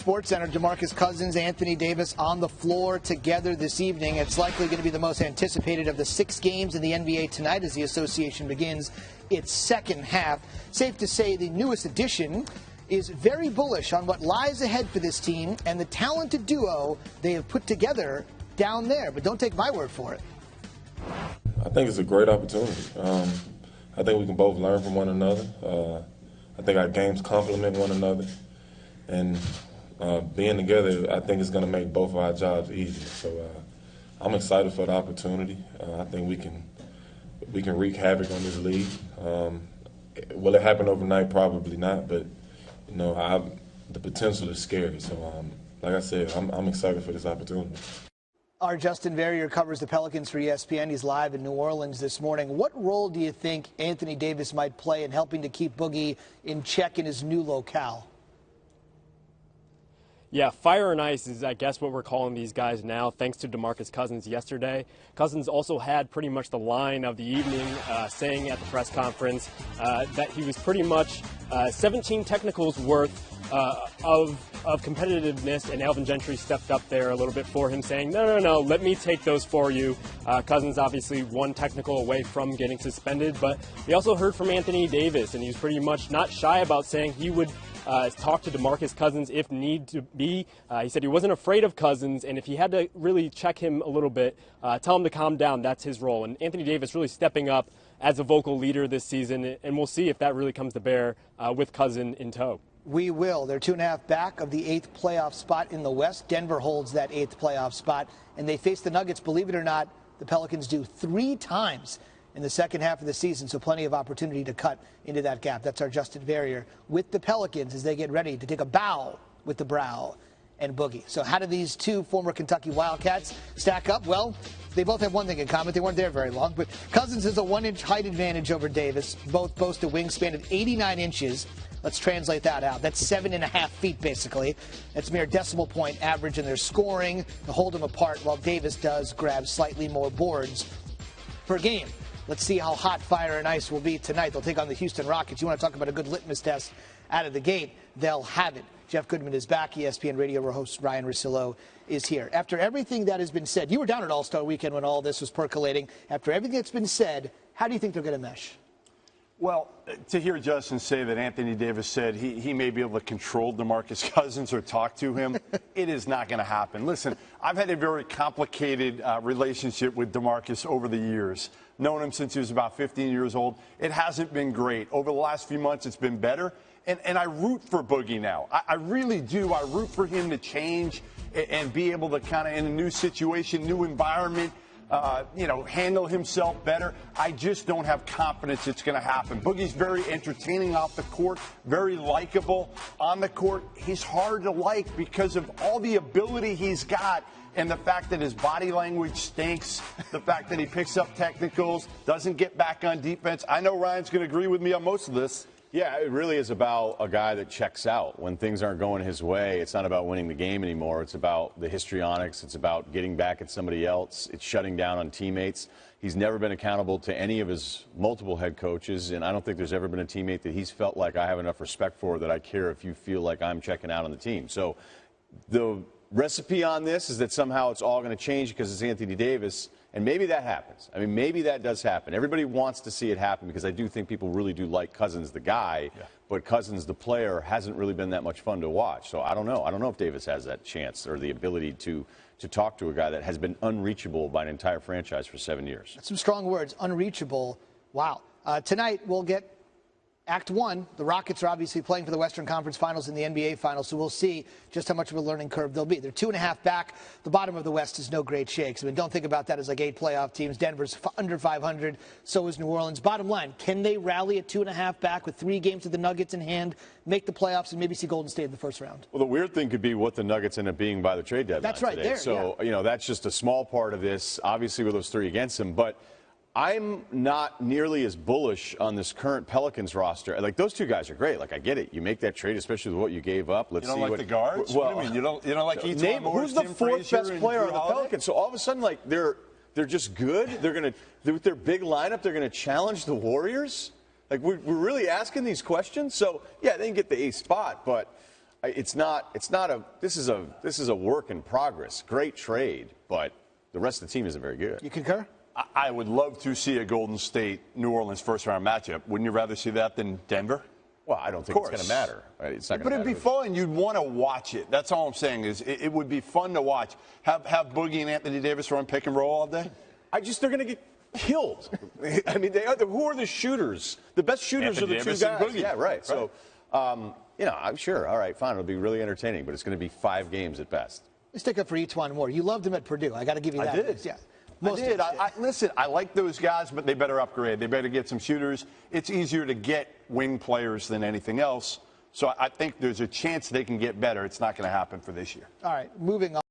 SportsCenter. DeMarcus Cousins, Anthony Davis on the floor together this evening. It's likely going to be the most anticipated of the 6 games in the NBA tonight as the association begins its second half. Safe to say the newest addition is very bullish on what lies ahead for this team and the talented duo they have put together down there. But don't take my word for it. I think it's a great opportunity. I think we can both learn from one another. I think our games complement one another. And being together, I think it's going to make both of our jobs easier. So I'm excited for the opportunity. I think we can wreak havoc on this league. Will it happen overnight? Probably not. But the potential is scary. So like I said, I'm excited for this opportunity. Our Justin Verrier covers the Pelicans for ESPN. He's live in New Orleans this morning. What role do you think Anthony Davis might play in helping to keep Boogie in check in his new locale? Yeah, fire and ice is, I guess, what we're calling these guys now, thanks to DeMarcus Cousins yesterday. Cousins also had pretty much the line of the evening, saying at the press conference that he was pretty much 17 technicals worth of competitiveness, and Alvin Gentry stepped up there a little bit for him, saying, no, let me take those for you. Cousins obviously one technical away from getting suspended, but we also heard from Anthony Davis, and he was pretty much not shy about saying he would talk to DeMarcus Cousins if need to be. He said he wasn't afraid of Cousins, and if he had to really check him a little bit, tell him to calm down. That's his role. And Anthony Davis really stepping up as a vocal leader this season, and we'll see if that really comes to bear with Cousins in tow. We will. They're 2.5 back of the 8th playoff spot in the West. Denver holds that 8th playoff spot, and they face the Nuggets. Believe it or not, the Pelicans do 3 times in the second half of the season, so plenty of opportunity to cut into that gap. That's our Justin Verrier with the Pelicans as they get ready to take a bow with the brow and Boogie. So how do these two former Kentucky Wildcats stack up? Well, they both have one thing in common. They weren't there very long, but Cousins has a 1-inch height advantage over Davis. Both boast a wingspan of 89 inches. Let's translate that out. That's 7.5 feet, basically. That's a mere decimal point average in their scoring to hold them apart, while Davis does grab slightly more boards per game. Let's see how hot fire and ice will be tonight. They'll take on the Houston Rockets. You want to talk about a good litmus test out of the gate, they'll have it. Jeff Goodman is back. ESPN radio host Ryan Russillo is here. After everything that has been said, you were down at All-Star Weekend when all this was percolating. After everything that's been said, how do you think they're going to mesh? Well, to hear Justin say that Anthony Davis said he may be able to control DeMarcus Cousins or talk to him, it is not going to happen. Listen, I've had a very complicated relationship with DeMarcus over the years. Known him since he was about 15 years old. It hasn't been great. Over the last few months, it's been better. And I root for Boogie now. I really do. I root for him to change and be able to kind of, in a new situation, new environment, handle himself better. I just don't have confidence it's going to happen. Boogie's very entertaining off the court, very likable on the court. He's hard to like because of all the ability he's got and the fact that his body language stinks, the fact that he picks up technicals, doesn't get back on defense. I know Ryan's going to agree with me on most of this. Yeah, it really is about a guy that checks out. When things aren't going his way, it's not about winning the game anymore. It's about the histrionics. It's about getting back at somebody else. It's shutting down on teammates. He's never been accountable to any of his multiple head coaches, and I don't think there's ever been a teammate that he's felt like I have enough respect for that I care if you feel like I'm checking out on the team. So the recipe on this is that somehow it's all going to change because it's Anthony Davis. And maybe that happens. I mean, maybe that does happen. Everybody wants to see it happen because I do think people really do like Cousins, the guy. Yeah. But Cousins, the player, hasn't really been that much fun to watch. So I don't know. I don't know if Davis has that chance or the ability to talk to a guy that has been unreachable by an entire franchise for 7 years. That's some strong words. Unreachable. Wow. Tonight we'll get Act 1, the Rockets are obviously playing for the Western Conference Finals and the NBA Finals, so we'll see just how much of a learning curve they'll be. They're 2.5 back. The bottom of the West is no great shakes. I mean, don't think about that as like 8 playoff teams. Denver's under 500, so is New Orleans. Bottom line, can they rally at 2.5 back with 3 games with the Nuggets in hand, make the playoffs, and maybe see Golden State in the first round? Well, the weird thing could be what the Nuggets end up being by the trade deadline. That's right, today. there. So, yeah. That's just a small part of this, obviously, with those 3 against him. But I'm not nearly as bullish on this current Pelicans roster. Like, those 2 guys are great. Like, I get it. You make that trade, especially with what you gave up. Let's see like what the guards? Well, what do you mean? You don't like Eton Morris, who's the Tim 4th Frazier, best player on the Holiday? Pelicans? So all of a sudden, like, they're just good. With their big lineup, they're gonna challenge the Warriors. Like, we're really asking these questions. So yeah, they can get the 8th spot, but It's not a. This is a work in progress. Great trade, but the rest of the team isn't very good. You concur? I would love to see a Golden State New Orleans first round matchup. Wouldn't you rather see that than Denver? Well, I don't think it's going to matter. It's not. But it'd be fun. You'd want to watch it. That's all I'm saying. Is it would be fun to watch. Have Boogie and Anthony Davis run pick and roll all day? They're going to get killed. I mean, who are the shooters? The best shooters Anthony are the Davis two and guys. Boogie. Yeah, right. So, I'm sure. All right, fine. It'll be really entertaining, but it's going to be 5 games at best. Let's stick up for E'Twaun Moore. You loved him at Purdue. I got to give you that. I did. Yeah. I did. Listen, I like those guys, but they better upgrade. They better get some shooters. It's easier to get wing players than anything else. So I think there's a chance they can get better. It's not going to happen for this year. All right, moving on.